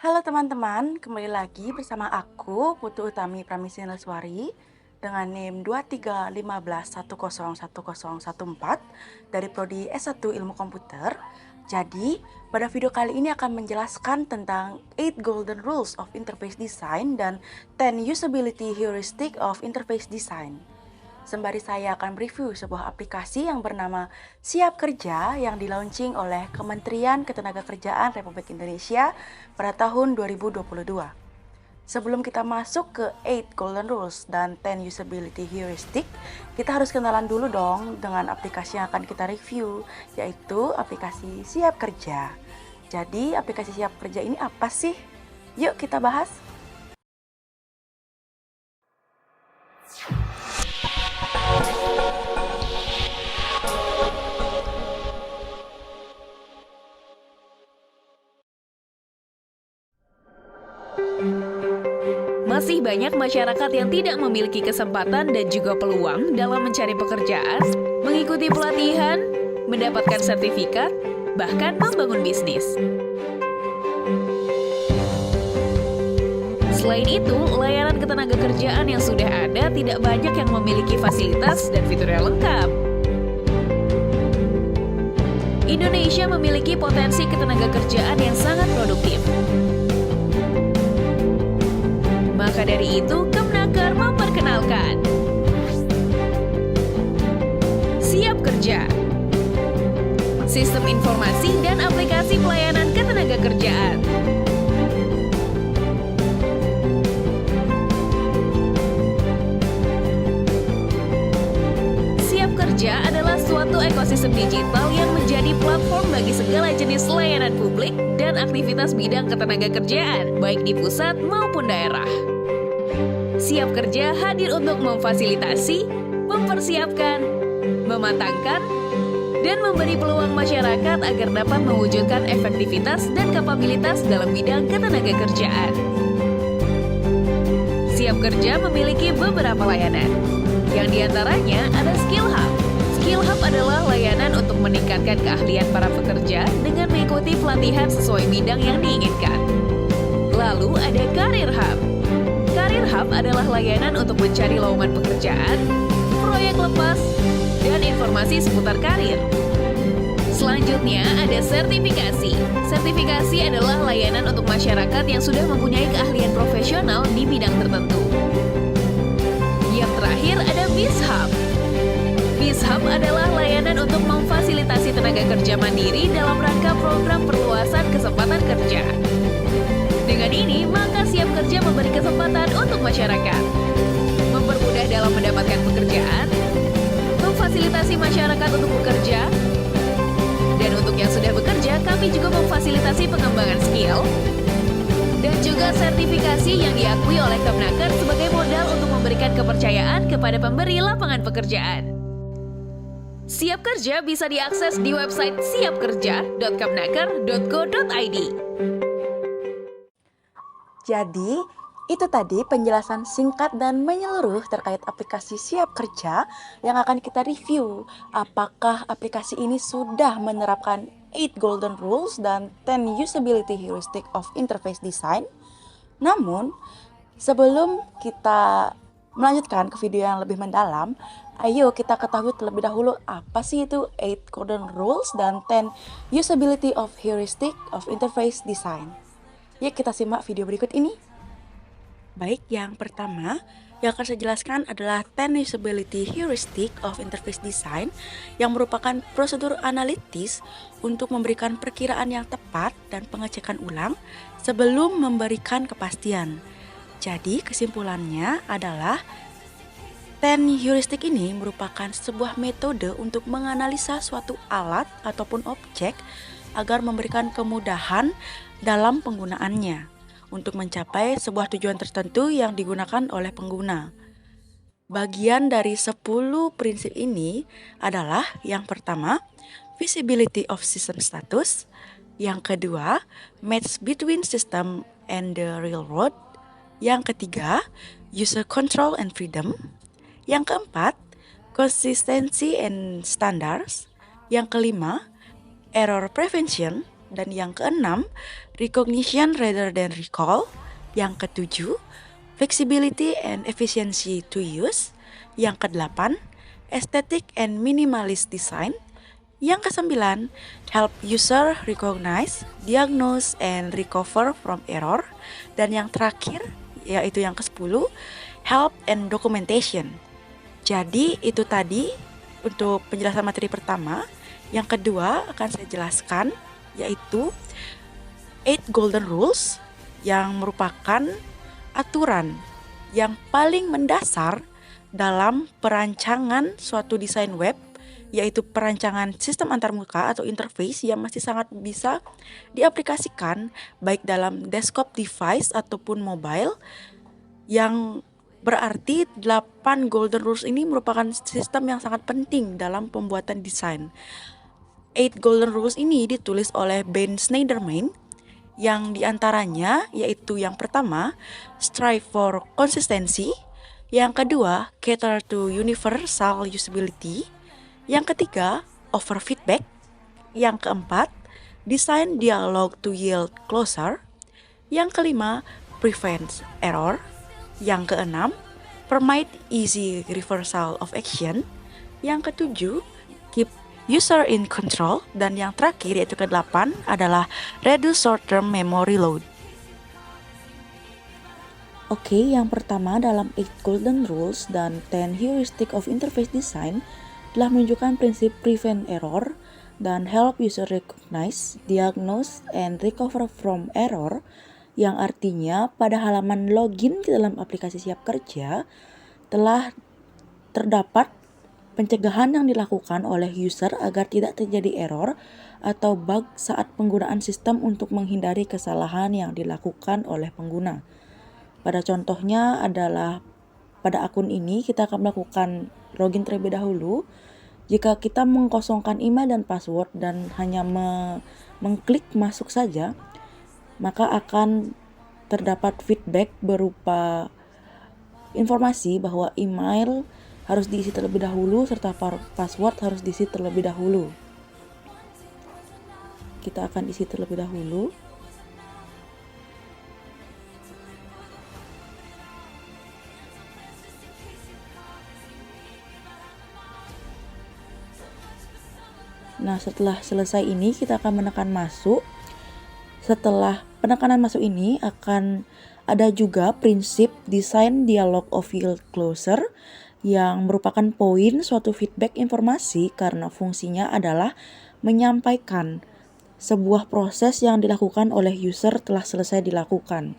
Halo teman-teman, kembali lagi bersama aku Putu Utami Pramisi Leswari dengan NIM 2315101014 dari Prodi S1 Ilmu Komputer. Jadi, pada video kali ini akan menjelaskan tentang 8 Golden Rules of Interface Design dan 10 Usability Heuristic of Interface Design. Sembari saya akan review sebuah aplikasi yang bernama Siap Kerja yang di-launching oleh Kementerian Ketenagakerjaan Republik Indonesia pada tahun 2022. Sebelum kita masuk ke 8 Golden Rules dan 10 Usability Heuristic, kita harus kenalan dulu dong dengan aplikasi yang akan kita review, yaitu aplikasi Siap Kerja. Jadi, aplikasi Siap Kerja ini apa sih? Yuk kita bahas. Masih banyak masyarakat yang tidak memiliki kesempatan dan juga peluang dalam mencari pekerjaan, mengikuti pelatihan, mendapatkan sertifikat, bahkan membangun bisnis. Selain itu, layanan ketenagakerjaan yang sudah ada tidak banyak yang memiliki fasilitas dan fitur yang lengkap. Indonesia memiliki potensi ketenagakerjaan yang sangat produktif. Maka dari itu, Kemnaker memperkenalkan Siap Kerja, sistem informasi dan aplikasi pelayanan ketenagakerjaan. Siap Kerja adalah suatu ekosistem digital yang menjadi platform bagi segala jenis layanan publik dan aktivitas bidang ketenagakerjaan, baik di pusat maupun daerah. Siap Kerja hadir untuk memfasilitasi, mempersiapkan, mematangkan, dan memberi peluang masyarakat agar dapat mewujudkan efektivitas dan kapabilitas dalam bidang ketenagakerjaan. Siap Kerja memiliki beberapa layanan, yang diantaranya ada Skill Hub. Skill Hub adalah layanan untuk meningkatkan keahlian para pekerja dengan mengikuti pelatihan sesuai bidang yang diinginkan. Lalu ada Career Hub. Career Hub adalah layanan untuk mencari lowongan pekerjaan, proyek lepas, dan informasi seputar karir. Selanjutnya ada sertifikasi. Sertifikasi adalah layanan untuk masyarakat yang sudah mempunyai keahlian profesional di bidang tertentu. Yang terakhir ada Biz Hub. Biz Hub adalah layanan untuk memfasilitasi tenaga kerja mandiri dalam rangka program perluasan kesempatan kerja. Dengan ini, maka Siap Kerja memberi kesempatan untuk masyarakat, mempermudah dalam mendapatkan pekerjaan, memfasilitasi masyarakat untuk bekerja, dan untuk yang sudah bekerja, kami juga memfasilitasi pengembangan skill, dan juga sertifikasi yang diakui oleh Kemnaker sebagai modal untuk memberikan kepercayaan kepada pemberi lapangan pekerjaan. Siap Kerja bisa diakses di website siapkerja.kemnaker.go.id. Jadi, itu tadi penjelasan singkat dan menyeluruh terkait aplikasi Siap Kerja yang akan kita review. Apakah aplikasi ini sudah menerapkan 8 Golden Rules dan 10 Usability Heuristic of Interface Design? Namun, sebelum kita melanjutkan ke video yang lebih mendalam, ayo kita ketahui terlebih dahulu apa sih itu 8 Golden Rules dan 10 Usability of Heuristic of Interface Design. Yuk kita simak video berikut ini. Baik, yang pertama yang akan saya jelaskan adalah 10 Usability Heuristic of Interface Design yang merupakan prosedur analitis untuk memberikan perkiraan yang tepat dan pengecekan ulang sebelum memberikan kepastian. Jadi kesimpulannya adalah 10 heuristik ini merupakan sebuah metode untuk menganalisa suatu alat ataupun objek agar memberikan kemudahan dalam penggunaannya untuk mencapai sebuah tujuan tertentu yang digunakan oleh pengguna. Bagian dari 10 prinsip ini adalah yang pertama, visibility of system status, yang kedua, match between system and the real world, yang ketiga, user control and freedom, yang keempat, consistency and standards, yang kelima, error prevention, Dan yang keenam, recognition rather than recall. Yang ketujuh, flexibility and efficiency to use. Yang kedelapan, aesthetic and minimalist design. Yang kesembilan, help user recognize, diagnose, and recover from error. Dan yang terakhir, yaitu yang ke-10, help and documentation. Jadi itu tadi untuk penjelasan materi pertama. Yang kedua akan saya jelaskan, yaitu 8 Golden Rules yang merupakan aturan yang paling mendasar dalam perancangan suatu desain web, yaitu perancangan sistem antarmuka atau interface yang masih sangat bisa diaplikasikan baik dalam desktop device ataupun mobile, yang berarti 8 Golden Rules ini merupakan sistem yang sangat penting dalam pembuatan desain. 8 Golden Rules ini ditulis oleh Ben Shneiderman, yang diantaranya yaitu yang pertama, strive for consistency. Yang kedua, cater to universal usability. Yang ketiga, offer feedback. Yang keempat, design dialogue to yield closure. Yang kelima, prevent error. Yang keenam, permit easy reversal of action. Yang ketujuh, keep user in control. Dan yang terakhir yaitu ke-8 adalah reduce short-term memory load. Oke, yang pertama dalam 8 Golden Rules dan 10 Heuristic of Interface Design telah menunjukkan prinsip prevent error dan help user recognize, diagnose, and recover from error, yang artinya pada halaman login ke dalam aplikasi Siap Kerja telah terdapat pencegahan yang dilakukan oleh user agar tidak terjadi error atau bug saat penggunaan sistem untuk menghindari kesalahan yang dilakukan oleh pengguna. Pada contohnya adalah pada akun ini kita akan melakukan login terlebih dahulu. Jika kita mengkosongkan email dan password dan hanya mengklik masuk saja, maka akan terdapat feedback berupa informasi bahwa email harus diisi terlebih dahulu serta password harus diisi terlebih dahulu. Kita akan isi terlebih dahulu. Nah, setelah selesai ini kita akan menekan masuk. Setelah penekanan masuk ini akan ada juga prinsip design dialog of yield closure, yang merupakan poin suatu feedback informasi karena fungsinya adalah menyampaikan sebuah proses yang dilakukan oleh user telah selesai dilakukan.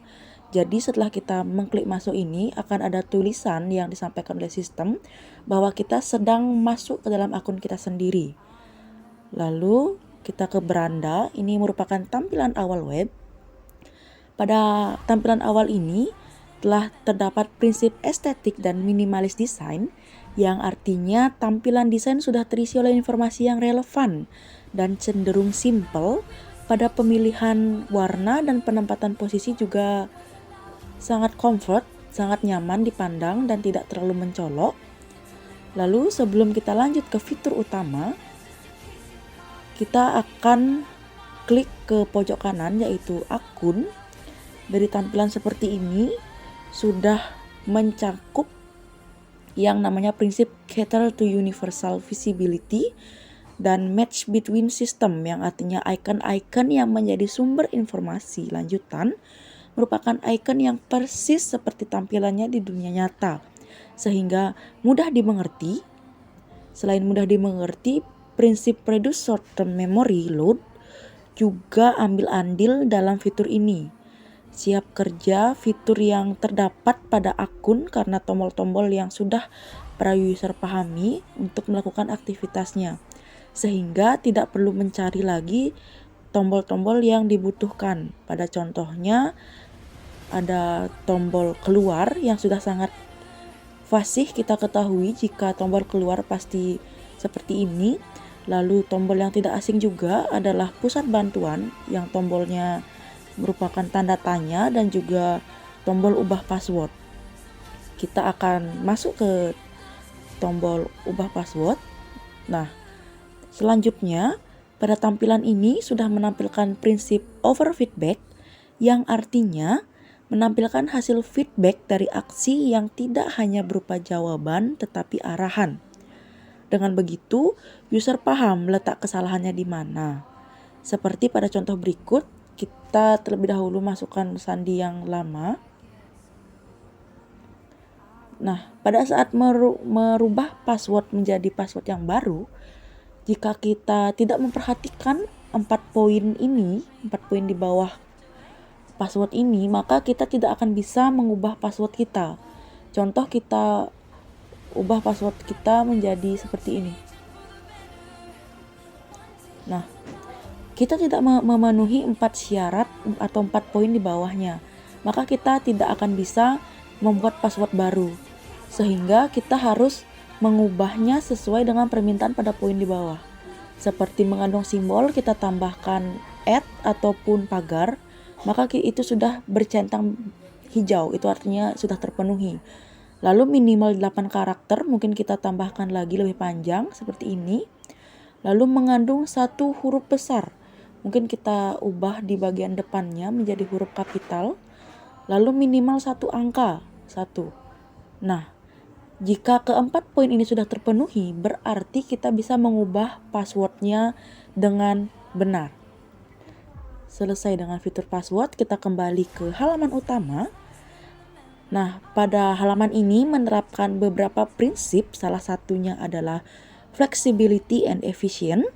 Jadi setelah kita mengklik masuk ini akan ada tulisan yang disampaikan oleh sistem bahwa kita sedang masuk ke dalam akun kita sendiri. Lalu kita ke beranda, ini merupakan tampilan awal web. Pada tampilan awal ini telah terdapat prinsip estetik dan minimalis desain, yang artinya tampilan desain sudah terisi oleh informasi yang relevan dan cenderung simple. Pada pemilihan warna dan penempatan posisi juga sangat comfort, sangat nyaman dipandang dan tidak terlalu mencolok. Lalu sebelum kita lanjut ke fitur utama, kita akan klik ke pojok kanan yaitu akun. Dari tampilan seperti ini sudah mencakup yang namanya prinsip cater to universal visibility dan match between system, yang artinya icon-icon yang menjadi sumber informasi lanjutan merupakan icon yang persis seperti tampilannya di dunia nyata sehingga mudah dimengerti. Selain mudah dimengerti, prinsip reduce short-term memory load juga ambil andil dalam fitur ini. Siap Kerja fitur yang terdapat pada akun karena tombol-tombol yang sudah para user pahami untuk melakukan aktivitasnya, sehingga tidak perlu mencari lagi tombol-tombol yang dibutuhkan. Pada contohnya ada tombol keluar yang sudah sangat fasih kita ketahui jika tombol keluar pasti seperti ini. Lalu tombol yang tidak asing juga adalah pusat bantuan yang tombolnya merupakan tanda tanya dan juga tombol ubah password. Kita akan masuk ke tombol ubah password. Nah, selanjutnya Pada tampilan ini sudah menampilkan prinsip over feedback yang artinya menampilkan hasil feedback dari aksi yang tidak hanya berupa jawaban tetapi arahan. Dengan begitu, user paham letak kesalahannya di mana. Seperti pada contoh berikut, kita terlebih dahulu masukkan sandi yang lama. Nah, pada saat merubah password menjadi password yang baru, jika kita tidak memperhatikan 4 poin di bawah password ini, maka kita tidak akan bisa mengubah password kita. Contoh, kita ubah password kita menjadi seperti ini. Nah, kita tidak memenuhi 4 syarat atau 4 poin di bawahnya, maka kita tidak akan bisa membuat password baru. Sehingga kita harus mengubahnya sesuai dengan permintaan pada poin di bawah. Seperti mengandung simbol, kita tambahkan ataupun pagar, maka itu sudah bercentang hijau, itu artinya sudah terpenuhi. Lalu minimal 8 karakter, mungkin kita tambahkan lagi lebih panjang seperti ini. Lalu mengandung 1 huruf besar, mungkin kita ubah di bagian depannya menjadi huruf kapital. Lalu minimal 1 angka, 1. Nah, jika keempat poin ini sudah terpenuhi, berarti kita bisa mengubah passwordnya dengan benar. Selesai dengan fitur password, kita kembali ke halaman utama. Nah, pada halaman ini menerapkan beberapa prinsip, salah satunya adalah flexibility and efficient,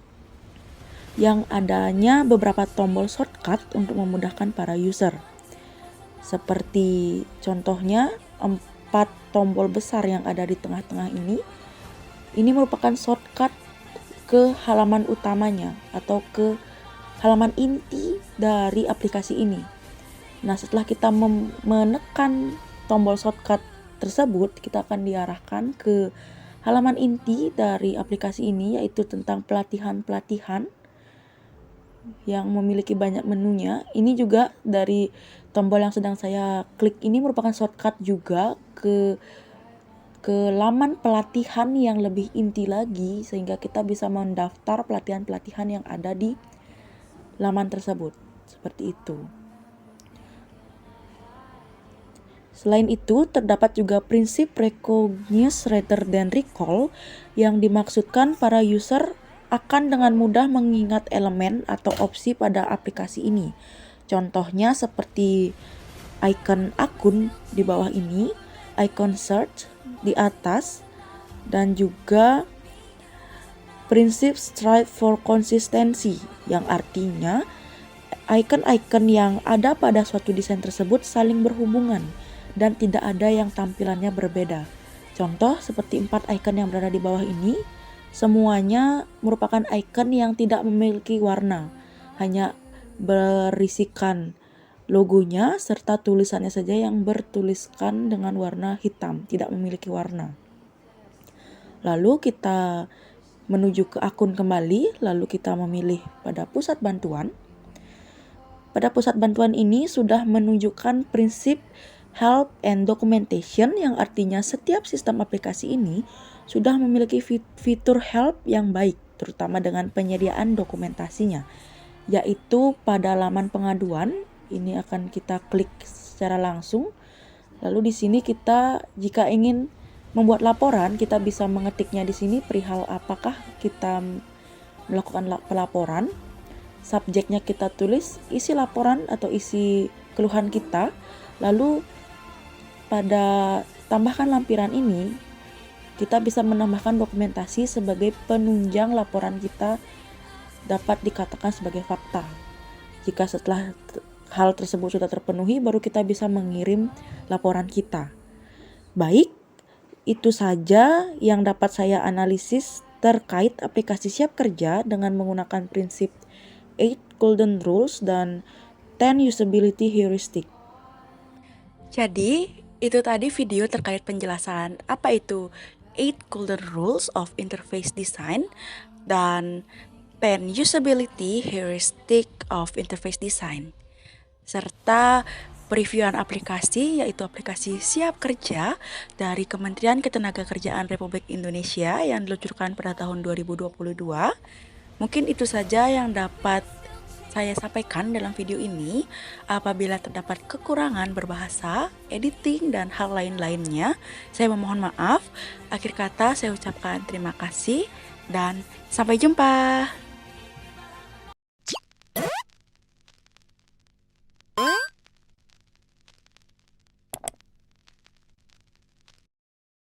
yang adanya beberapa tombol shortcut untuk memudahkan para user. Seperti contohnya 4 tombol besar yang ada di tengah-tengah ini merupakan shortcut ke halaman utamanya atau ke halaman inti dari aplikasi ini. Nah, setelah kita menekan tombol shortcut tersebut, kita akan diarahkan ke halaman inti dari aplikasi ini, yaitu tentang pelatihan-pelatihan yang memiliki banyak menunya. Ini juga dari tombol yang sedang saya klik ini merupakan shortcut juga ke laman pelatihan yang lebih inti lagi, sehingga kita bisa mendaftar pelatihan-pelatihan yang ada di laman tersebut. Seperti itu. Selain itu, terdapat juga prinsip recognize rather than recall, yang dimaksudkan para user akan dengan mudah mengingat elemen atau opsi pada aplikasi ini. Contohnya seperti icon akun di bawah ini, icon search di atas, dan juga prinsip strive for consistency, yang artinya icon-icon yang ada pada suatu desain tersebut saling berhubungan dan tidak ada yang tampilannya berbeda. Contoh seperti 4 icon yang berada di bawah ini, semuanya merupakan icon yang tidak memiliki warna, hanya berisikan logonya serta tulisannya saja yang bertuliskan dengan warna hitam, tidak memiliki warna. Lalu kita menuju ke akun kembali, lalu kita memilih pada pusat bantuan. Pada pusat bantuan ini sudah menunjukkan prinsip help and documentation, yang artinya setiap sistem aplikasi ini sudah memiliki fitur help yang baik, terutama dengan penyediaan dokumentasinya, yaitu pada laman pengaduan. Ini akan kita klik secara langsung. Lalu di sini kita jika ingin membuat laporan, kita bisa mengetiknya di sini perihal apakah kita melakukan pelaporan. Subjeknya kita tulis isi laporan atau isi keluhan kita. Lalu pada tambahkan lampiran ini, kita bisa menambahkan dokumentasi sebagai penunjang laporan kita dapat dikatakan sebagai fakta. Jika setelah hal tersebut sudah terpenuhi, baru kita bisa mengirim laporan kita. Baik, itu saja yang dapat saya analisis terkait aplikasi Siap Kerja dengan menggunakan prinsip 8 Golden Rules dan 10 Usability Heuristic. Jadi, itu tadi video terkait penjelasan apa itu 8 Golden Rules of Interface Design dan 10 Usability Heuristic of Interface Design, serta previewan aplikasi, yaitu aplikasi Siap Kerja dari Kementerian Ketenagakerjaan Republik Indonesia yang diluncurkan pada tahun 2022. Mungkin itu saja yang dapat saya sampaikan dalam video ini. Apabila terdapat kekurangan berbahasa, editing, dan hal lain-lainnya, saya memohon maaf. Akhir kata saya ucapkan terima kasih dan sampai jumpa.